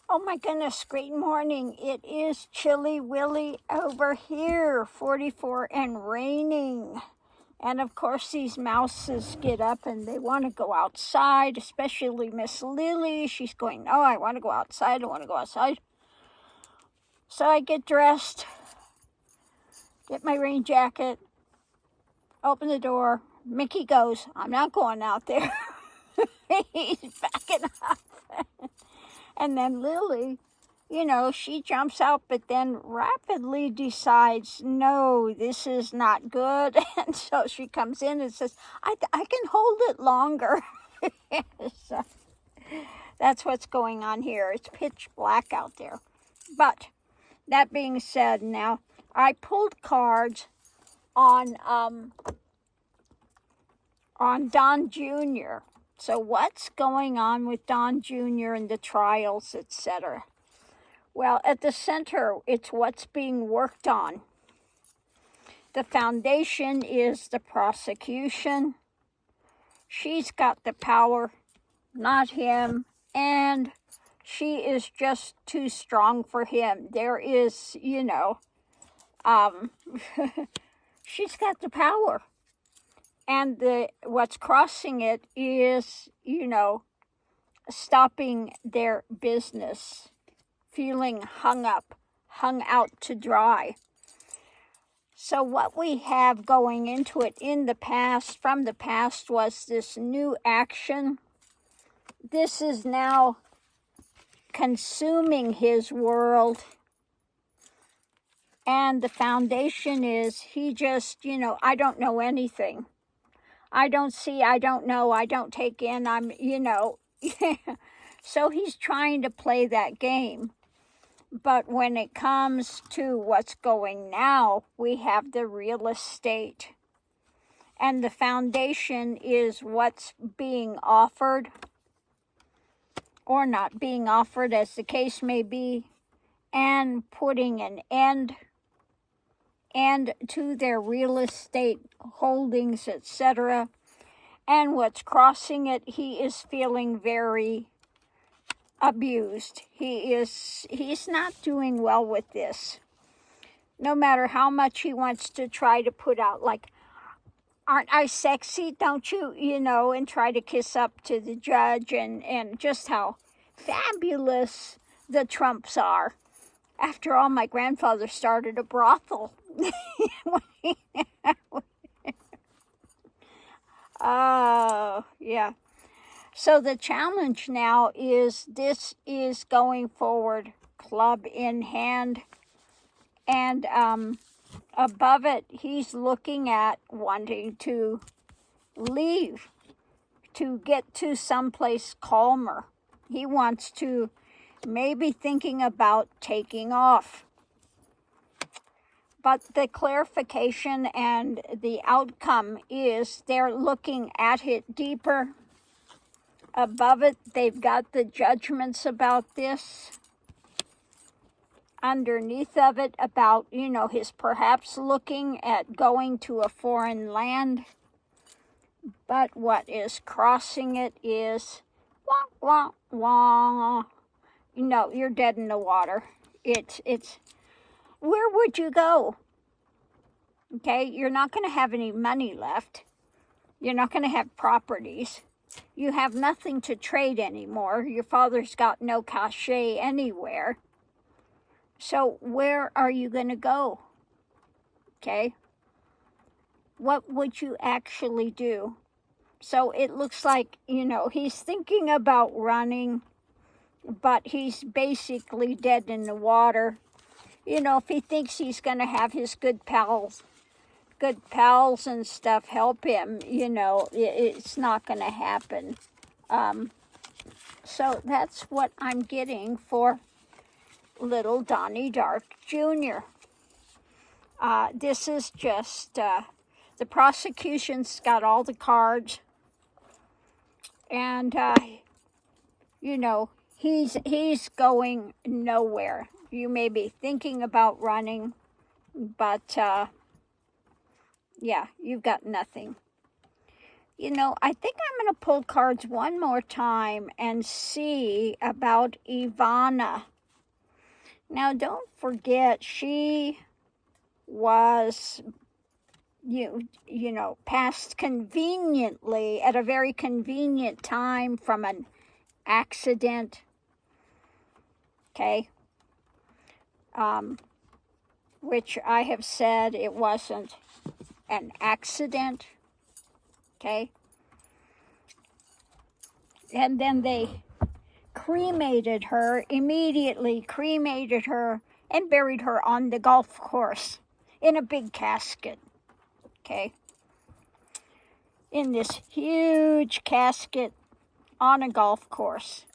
Oh my goodness, great morning. It is chilly willy over here, 44 and raining. And of course, these mouses get up and they want to go outside, especially Miss Lily. She's going, no, I want to go outside. I want to go outside. So I get dressed, get my rain jacket, open the door. Mickey goes, I'm not going out there. He's backing up. And then Lily, she jumps out, but then rapidly decides, no, this is not good. And so she comes in and says, I can hold it longer. So that's what's going on here. It's pitch black out there. But that being said, now I pulled cards on Don Jr. So what's going on with Don Jr. and the trials, etc.? Well, at the center, it's what's being worked on. The foundation is the prosecution. She's got the power, not him, and she is just too strong for him. There is, she's got the power. And what's crossing it is, stopping their business, feeling hung out to dry. So what we have going into it from the past, was this new action. This is now consuming his world. And the foundation is, he just, I don't know anything. I don't see, I don't know, I don't take in, So he's trying to play that game. But when it comes to what's going now, we have the real estate. And the foundation is what's being offered, or not being offered, as the case may be, and putting an end to their real estate holdings, etc. And what's crossing it, he is feeling very abused. He's not doing well with this. No matter how much he wants to try to put out, like, aren't I sexy, don't you, and try to kiss up to the judge, and just how fabulous the Trumps are. After all, my grandfather started a brothel. Oh, yeah. So the challenge now is, this is going forward, club in hand. And above it, he's looking at wanting to leave, to get to someplace calmer. He wants to, maybe thinking about taking off. But the clarification and the outcome is, they're looking at it deeper. Above it, they've got the judgments about this. Underneath of it, about, his perhaps looking at going to a foreign land. But what is crossing it is, wah, wah, wah. You're dead in the water. It's, where would you go? Okay, you're not going to have any money left. You're not going to have properties. You have nothing to trade anymore. Your father's got no cachet anywhere. So where are you going to go? Okay, what would you actually do? So it looks like, he's thinking about running, but he's basically dead in the water. If he thinks he's going to have his good pals and stuff help him, it's not going to happen. So that's what I'm getting for little Donnie Dark Jr. This is just, the prosecution's got all the cards. And, he's going nowhere. You may be thinking about running, but, yeah, you've got nothing. You know, I think I'm going to pull cards one more time and see about Ivana. Now, don't forget, she was, you know, passed conveniently at a very convenient time from an accident, okay? Which I have said it wasn't an accident, okay? And then they cremated her, immediately cremated her, and buried her on the golf course in a big casket, okay? In this huge casket on a golf course.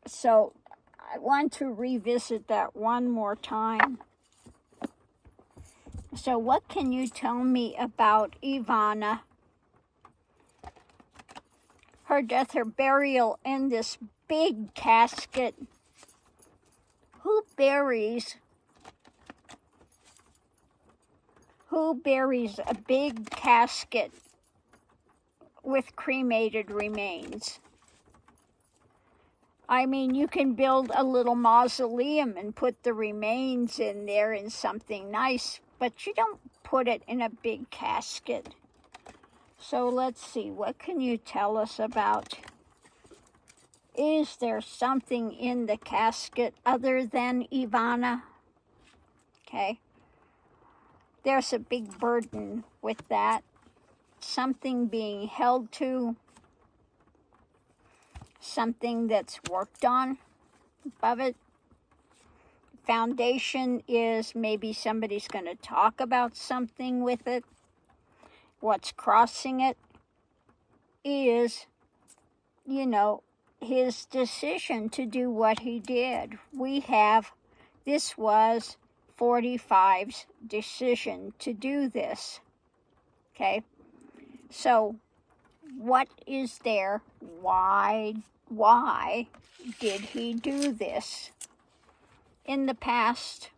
So I want to revisit that one more time. So what can you tell me about Ivana? Her death, her burial in this big casket. Who buries a big casket with cremated remains? I mean, you can build a little mausoleum and put the remains in there in something nice, but you don't put it in a big casket. So let's see, what can you tell us about? Is there something in the casket other than Ivana? Okay. There's a big burden with that. Something being held to. Something that's worked on above it. Foundation is maybe somebody's going to talk about something with it. What's crossing it is, you know, his decision to do what he did. This was 45's decision to do this. Okay? So, what is there? Why did he do this? In the past,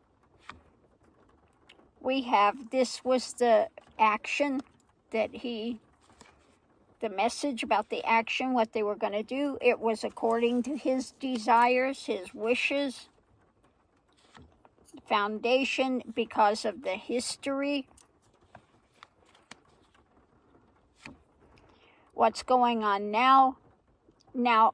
this was the action that the message about the action, what they were going to do. It was according to his desires, his wishes. Foundation, because of the history. What's going on now? Now,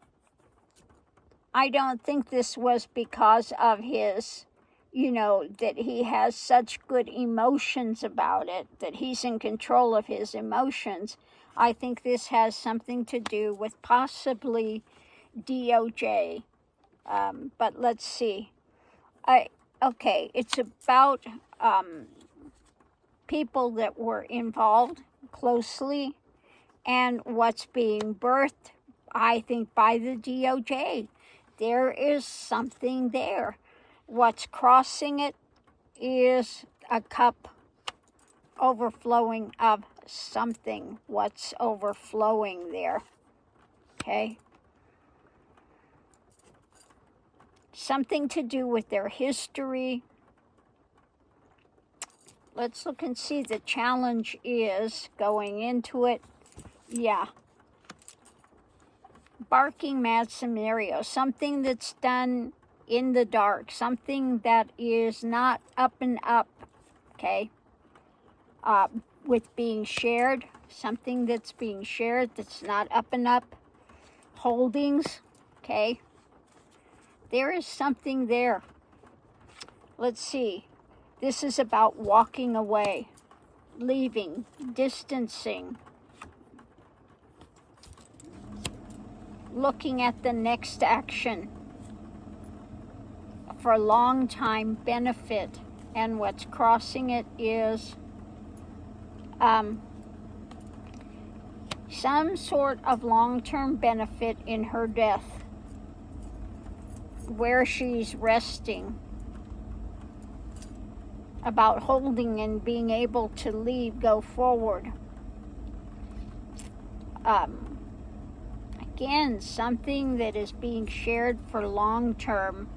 I don't think this was because of his, that he has such good emotions about it, that he's in control of his emotions. I think this has something to do with possibly DOJ. But let's see. Okay, it's about people that were involved closely and what's being birthed, I think, by the DOJ. There is something there. What's crossing it is a cup overflowing of something. What's overflowing there? Okay? Something to do with their history. Let's look and see. The challenge is going into it. Yeah. Barking mad scenario. Something that's done in the dark. Something that is not up and up. Okay? With being shared. Something that's being shared that's not up and up. Holdings. Okay? There is something there. Let's see. This is about walking away. Leaving. Distancing. Looking at the next action for long-time benefit, and what's crossing it is some sort of long-term benefit in her death, where she's resting, about holding and being able to leave, go forward. Again, something that is being shared for long term.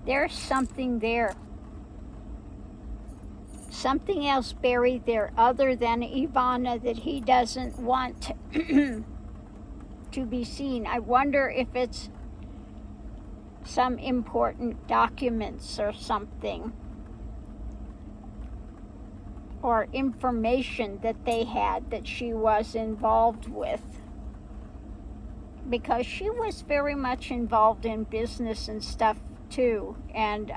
There's something there. something else buried there other than Ivana that he doesn't want to be seen. I wonder if it's some important documents or something, or information that they had that she was involved with, because she was very much involved in business and stuff too, and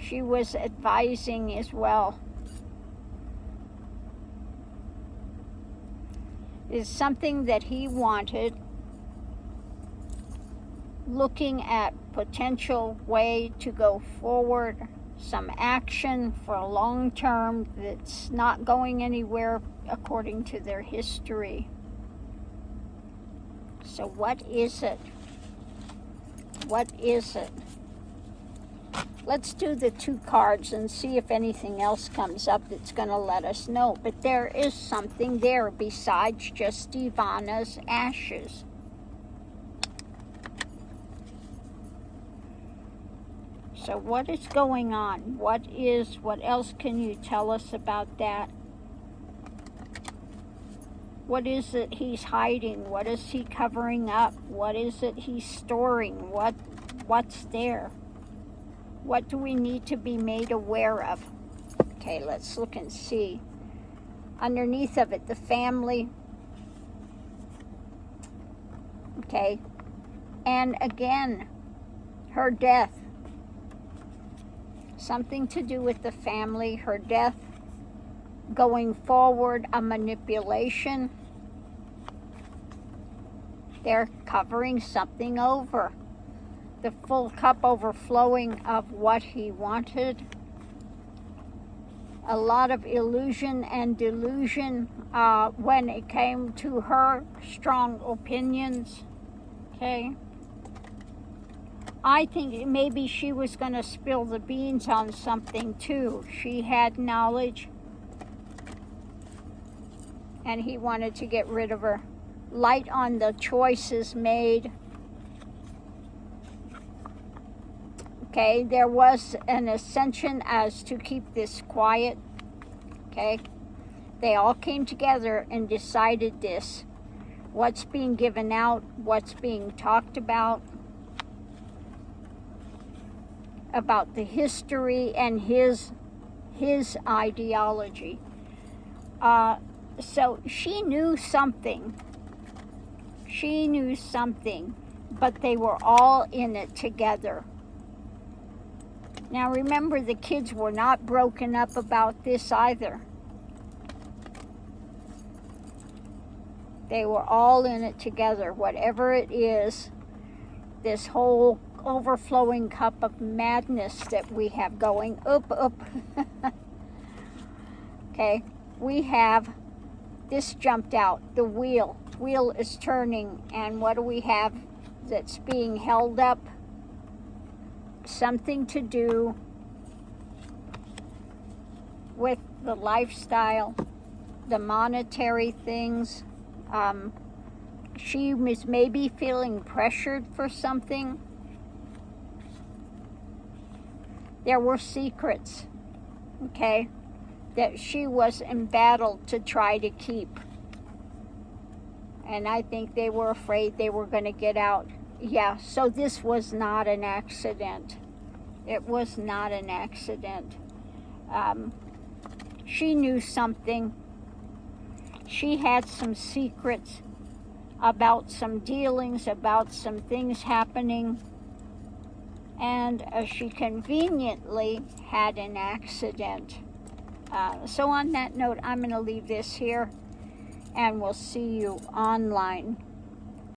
she was advising as well. It's something that he wanted, looking at potential way to go forward, some action for a long term that's not going anywhere according to their history. So what is it? What is it? Let's do the 2 cards and see if anything else comes up that's going to let us know. But there is something there besides just Ivana's ashes. So what is going on? What else can you tell us about that? What is it he's hiding? What is he covering up? What is it he's storing? What's there? What do we need to be made aware of? Okay, let's look and see. Underneath of it, the family. Okay. And again, her death. Something to do with the family, her death, going forward, a manipulation. They're covering something over. The full cup overflowing of what he wanted. A lot of illusion and delusion when it came to her strong opinions. Okay. I think maybe she was going to spill the beans on something too. She had knowledge, and he wanted to get rid of her. Light on the choices made. Okay, there was an ascension as to keep this quiet. Okay, they all came together and decided this. What's being given out, what's being talked about the history and his ideology. So she knew something. She knew something, but they were all in it together. Now remember, the kids were not broken up about this either. They were all in it together. Whatever it is, this whole overflowing cup of madness that we have going up. Okay, we have this jumped out. The wheel is turning, and what do we have that's being held up? Something to do with the lifestyle, the monetary things. She was maybe feeling pressured for something. There were secrets, okay, that she was embattled to try to keep. And I think they were afraid they were going to get out. Yeah, so this was not an accident. It was not an accident. She knew something. She had some secrets about some dealings, about some things happening. And she conveniently had an accident. So on that note, I'm going to leave this here, and we'll see you online.